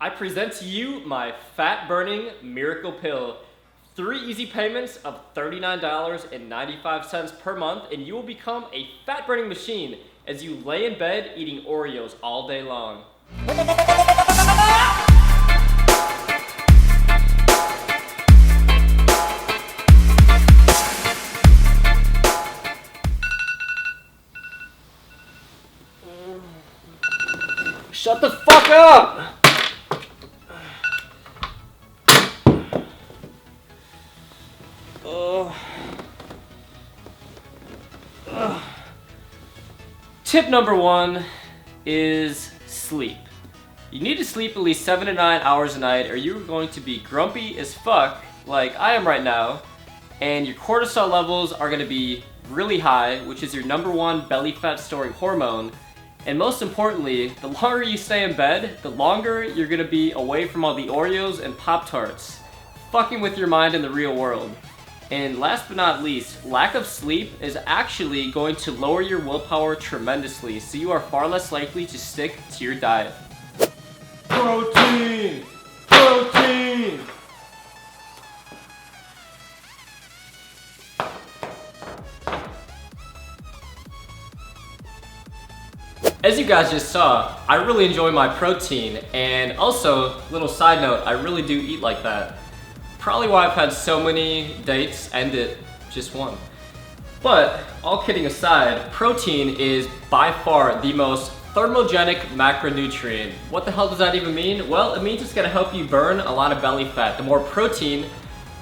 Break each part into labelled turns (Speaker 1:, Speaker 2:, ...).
Speaker 1: I present to you my fat-burning miracle pill. 3 easy payments of $39.95 per month, and you will become a fat-burning machine as you lay in bed eating Oreos all day long. Shut the fuck up! Tip number 1 is sleep. You need to sleep at least 7 to 9 hours a night, or you're going to be grumpy as fuck, like I am right now, and your cortisol levels are going to be really high, which is your number 1 belly fat storing hormone. And most importantly, the longer you stay in bed, the longer you're going to be away from all the Oreos and Pop-Tarts, fucking with your mind in the real world. And last but not least, lack of sleep is actually going to lower your willpower tremendously, so you are far less likely to stick to your diet. Protein! Protein! As you guys just saw, I really enjoy my protein, and also, little side note, I really do eat like that. Probably why I've had so many dates end at just one. But, all kidding aside, protein is by far the most thermogenic macronutrient. What the hell does that even mean? Well, it means it's gonna help you burn a lot of belly fat. The more protein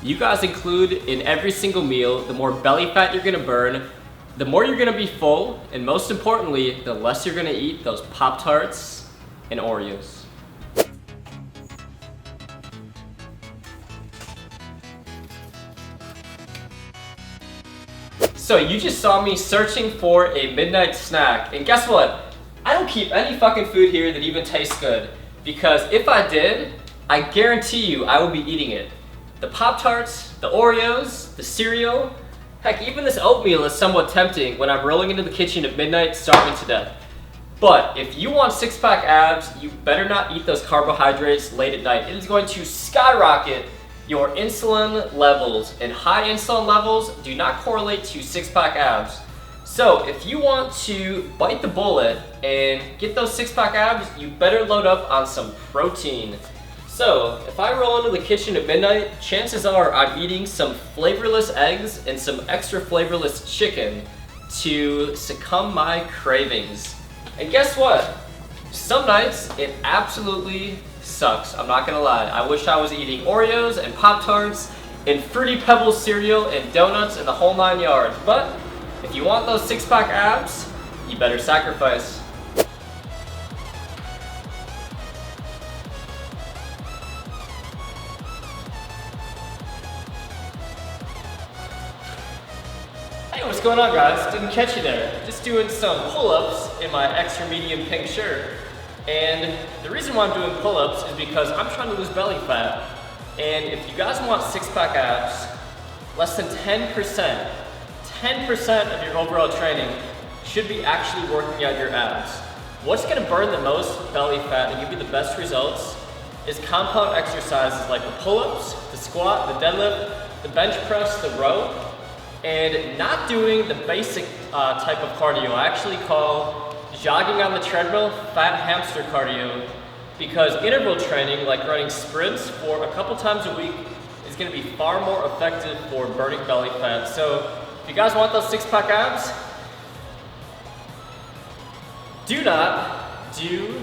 Speaker 1: you guys include in every single meal, the more belly fat you're gonna burn, the more you're gonna be full, and most importantly, the less you're gonna eat those Pop-Tarts and Oreos. So you just saw me searching for a midnight snack, and guess what? I don't keep any fucking food here that even tastes good, because if I did, I guarantee you I would be eating it. The Pop-Tarts, the Oreos, the cereal, heck, even this oatmeal is somewhat tempting when I'm rolling into the kitchen at midnight starving to death. But if you want 6-pack abs, you better not eat those carbohydrates late at night. It is going to skyrocket your insulin levels, and high insulin levels do not correlate to 6-pack abs. So if you want to bite the bullet and get those 6-pack abs, you better load up on some protein. So if I roll into the kitchen at midnight, chances are I'm eating some flavorless eggs and some extra flavorless chicken to succumb my cravings. And guess what? Some nights it absolutely sucks, I'm not gonna lie. I wish I was eating Oreos and Pop-Tarts and Fruity Pebbles cereal and donuts and the whole 9 yards. But if you want those 6-pack abs, you better sacrifice. Hey, what's going on, guys? Didn't catch you there. Just doing some pull-ups in my extra medium pink shirt. And the reason why I'm doing pull-ups is because I'm trying to lose belly fat. And if you guys want 6-pack abs, less than 10% of your overall training should be actually working out your abs. What's gonna burn the most belly fat and give you the best results is compound exercises like the pull-ups, the squat, the deadlift, the bench press, the row, and not doing the basic type of cardio. I actually call jogging on the treadmill fat hamster cardio, because interval training, like running sprints for a couple times a week, is going to be far more effective for burning belly fat. So if you guys want those 6-pack abs, do not do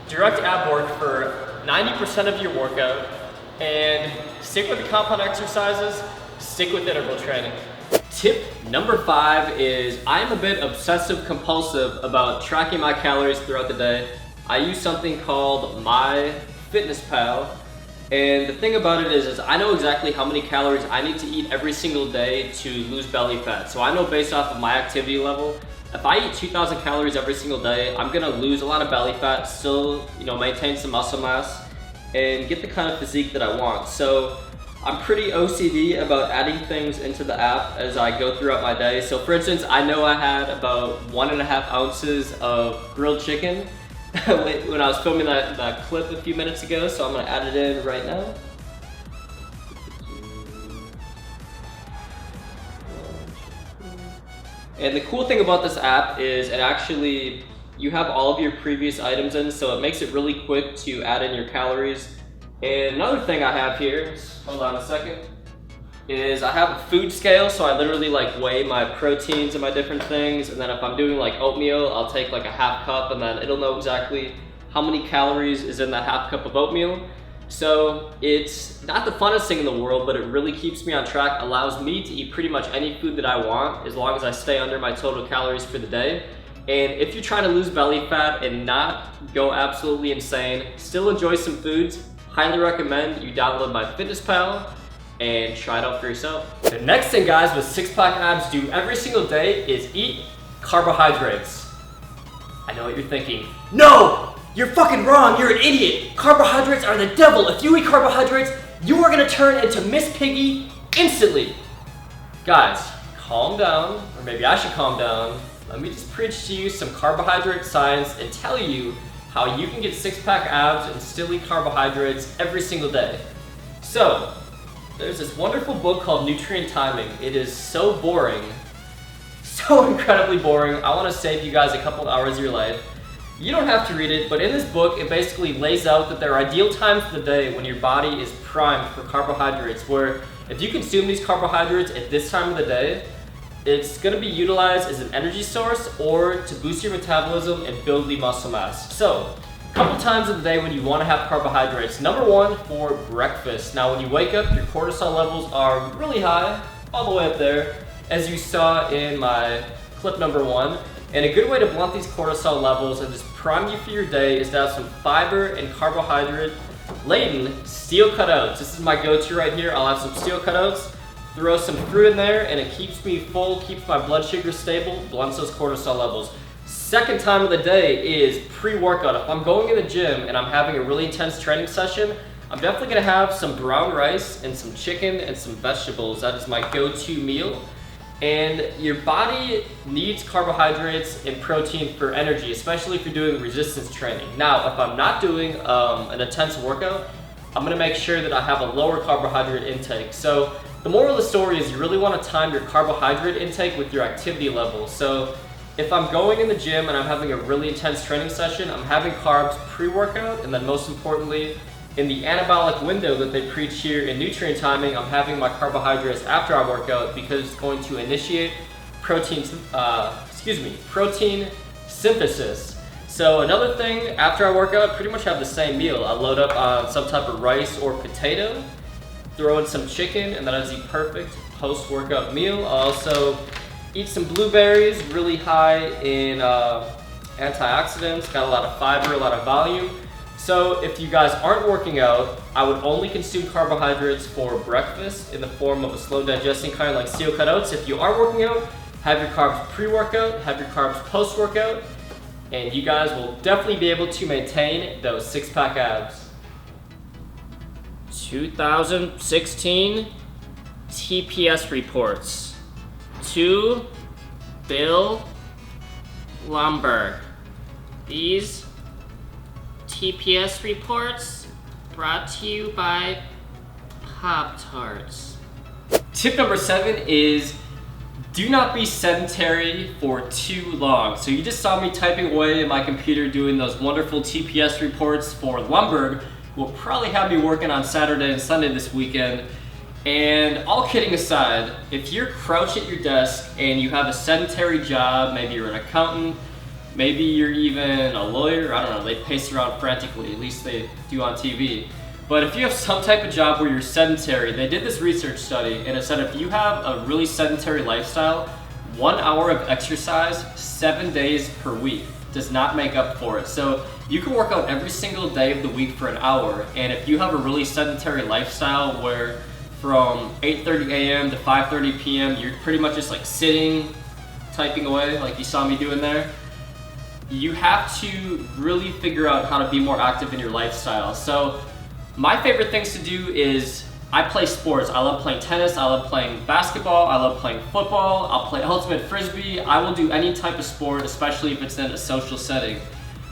Speaker 1: direct ab work for 90% of your workout, and stick with the compound exercises, stick with interval training. Tip number 5 is I am a bit obsessive compulsive about tracking my calories throughout the day. I use something called MyFitnessPal, and the thing about it is I know exactly how many calories I need to eat every single day to lose belly fat. So I know based off of my activity level, if I eat 2,000 calories every single day, I'm gonna lose a lot of belly fat, still, maintain some muscle mass, and get the kind of physique that I want. So I'm pretty OCD about adding things into the app as I go throughout my day. So for instance, I know I had about 1.5 ounces of grilled chicken when I was filming that clip a few minutes ago, so I'm gonna add it in right now. And the cool thing about this app is it actually, you have all of your previous items in, so it makes it really quick to add in your calories. And another thing I have here, hold on a second, is I have a food scale, so I literally like weigh my proteins and my different things, and then if I'm doing like oatmeal, I'll take like a half cup and then it'll know exactly how many calories is in that half cup of oatmeal. So it's not the funnest thing in the world, but it really keeps me on track, allows me to eat pretty much any food that I want as long as I stay under my total calories for the day. And if you're trying to lose belly fat and not go absolutely insane, still enjoy some foods, highly recommend you download my MyFitnessPal and try it out for yourself. The next thing, guys, with six-pack abs do every single day is eat carbohydrates. I know what you're thinking. No! You're fucking wrong, you're an idiot. Carbohydrates are the devil. If you eat carbohydrates, you are gonna turn into Miss Piggy instantly. Guys, calm down, or maybe I should calm down. Let me just preach to you some carbohydrate science and tell you how you can get six-pack abs and still eat carbohydrates every single day. So, there's this wonderful book called Nutrient Timing. It is so boring, so incredibly boring. I wanna save you guys a couple hours of your life. You don't have to read it, but in this book, it basically lays out that there are ideal times of the day when your body is primed for carbohydrates, where if you consume these carbohydrates at this time of the day, it's gonna be utilized as an energy source or to boost your metabolism and build the muscle mass. So, a couple times of the day when you wanna have carbohydrates. Number one, for breakfast. Now, when you wake up, your cortisol levels are really high, all the way up there, as you saw in my clip number one. And a good way to blunt these cortisol levels and just prime you for your day is to have some fiber and carbohydrate laden steel cutouts. This is my go-to right here. I'll have some steel cutouts, throw some fruit in there, and it keeps me full, keeps my blood sugar stable, blunts those cortisol levels. Second time of the day is pre-workout. If I'm going in the gym and I'm having a really intense training session, I'm definitely gonna have some brown rice and some chicken and some vegetables. That is my go-to meal. And your body needs carbohydrates and protein for energy, especially if you're doing resistance training. Now, if I'm not doing an intense workout, I'm gonna make sure that I have a lower carbohydrate intake. So the moral of the story is you really wanna time your carbohydrate intake with your activity level. So if I'm going in the gym and I'm having a really intense training session, I'm having carbs pre-workout, and then most importantly, in the anabolic window that they preach here in Nutrient Timing, I'm having my carbohydrates after I work out because it's going to initiate protein synthesis. So another thing, after I work out, I pretty much have the same meal. I load up on some type of rice or potato, throw in some chicken, and that is the perfect post-workout meal. I'll also eat some blueberries, really high in antioxidants, got a lot of fiber, a lot of volume. So if you guys aren't working out, I would only consume carbohydrates for breakfast in the form of a slow digesting kind like steel cutouts. If you are working out, have your carbs pre-workout, have your carbs post-workout, and you guys will definitely be able to maintain those six-pack abs. 2016 TPS reports to Bill Lumberg. These TPS reports brought to you by Pop-Tarts. Tip number 7 is do not be sedentary for too long. So you just saw me typing away in my computer doing those wonderful TPS reports for Lumberg, who will probably have me working on Saturday and Sunday this weekend. And all kidding aside, if you're crouched at your desk and you have a sedentary job, maybe you're an accountant, maybe you're even a lawyer, I don't know, they pace around frantically, at least they do on TV. But if you have some type of job where you're sedentary, they did this research study and it said if you have a really sedentary lifestyle, 1 hour of exercise 7 days per week does not make up for it. So you can work out every single day of the week for an hour, and if you have a really sedentary lifestyle where from 8:30 a.m. to 5:30 p.m. you're pretty much just like sitting, typing away like you saw me doing there, you have to really figure out how to be more active in your lifestyle. So my favorite things to do is I play sports. I love playing tennis, I love playing basketball, I love playing football, I'll play ultimate frisbee. I will do any type of sport, especially if it's in a social setting.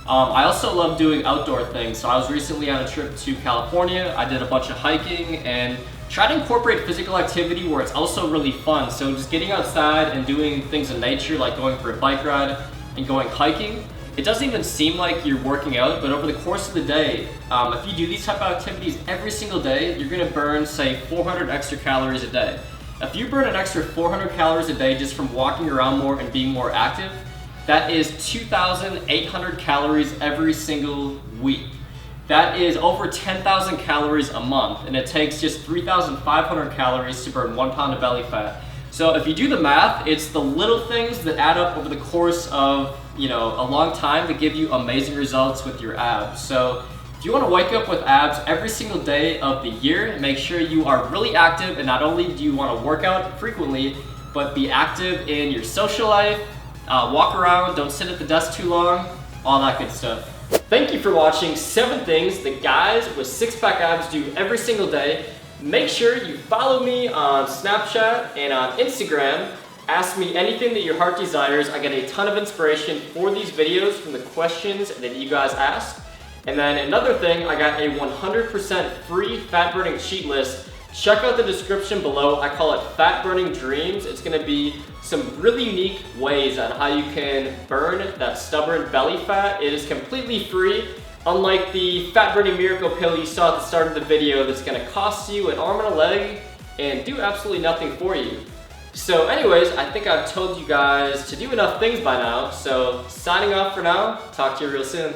Speaker 1: I also love doing outdoor things. So I was recently on a trip to California. I did a bunch of hiking and try to incorporate physical activity where it's also really fun. So just getting outside and doing things in nature, like going for a bike ride and going hiking. It doesn't even seem like you're working out, but over the course of the day, if you do these type of activities every single day, you're gonna burn, say, 400 extra calories a day. If you burn an extra 400 calories a day just from walking around more and being more active, that is 2,800 calories every single week. That is over 10,000 calories a month, and it takes just 3,500 calories to burn 1 pound of belly fat. So if you do the math, it's the little things that add up over the course of a long time to give you amazing results with your abs. So if you want to wake up with abs every single day of the year, make sure you are really active, and not only do you want to work out frequently, but be active in your social life, walk around, don't sit at the desk too long, all that good stuff. Thank you for watching 7 things that guys with six-pack abs do every single day. Make sure you follow me on Snapchat and on Instagram. Ask me anything that your heart desires. I get a ton of inspiration for these videos from the questions that you guys ask. And then another thing, I got a 100% free fat burning cheat list. Check out the description below. I call it Fat Burning Dreams. It's gonna be some really unique ways on how you can burn that stubborn belly fat. It is completely free. Unlike the fat burning miracle pill you saw at the start of the video that's gonna cost you an arm and a leg and do absolutely nothing for you. So anyways, I think I've told you guys to do enough things by now. So signing off for now, talk to you real soon.